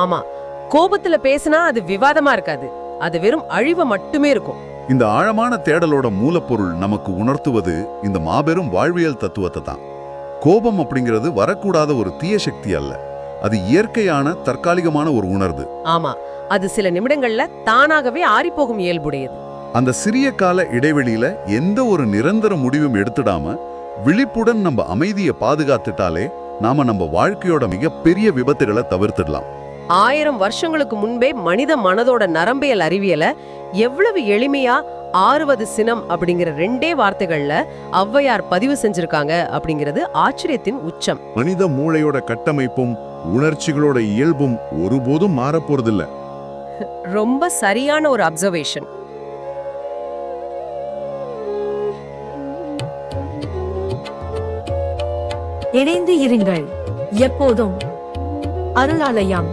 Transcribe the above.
ஆமா, கோபத்துல பேசினா அது விவாதமா இருக்காது, அது வெறும் அழிவு மட்டுமே இருக்கும். இந்த ஆழமான தேடலோட மூலப்பொருள் நமக்கு உணர்த்துவது இந்த மாபெரும் வாழ்வியல் தத்துவத்தை தான். கோபம் அப்படிங்கிறது வரக்கூடாத ஒரு தீய சக்தி அல்ல, அது இயற்கையான தற்காலிகமான ஒரு உணர்வு. ஆமா, அது சில நிமிடங்கள்ல தானாகவே ஆறிப்போகும் இயல்புடையது. அந்த சிறிய கால இடைவெளியில எந்த ஒரு நிரந்தர முடிவும் எடுத்துடாம விழிப்புடன் நம்ம அமைதியை பாதுகாத்துட்டாலே நாம நம்ம வாழ்க்கையோட மிகப்பெரிய விபத்துகளை தவிர்த்துடலாம். 1000 வருஷங்களுக்கு முன்பே மனித மனதோட நரம்பியல் அறிவியலை எவ்வளவு எளிமையா 60 சினம் அப்படிங்கிற 2 வார்த்தைகள்ல ஔவையார் பதிவு செஞ்சிருக்காங்க அப்படிங்கிறது ஆச்சரியத்தின் உச்சம். மனித மூளையோட கட்டமைப்பும் உணர்ச்சிகளோட இயல்பும் ஒருபோதும் மாறப்போறதில்ல. ரொம்ப சரியான ஒரு அப்சர்வேஷன். இணைந்து இருங்கள் எப்போதும். அருளாலயம்.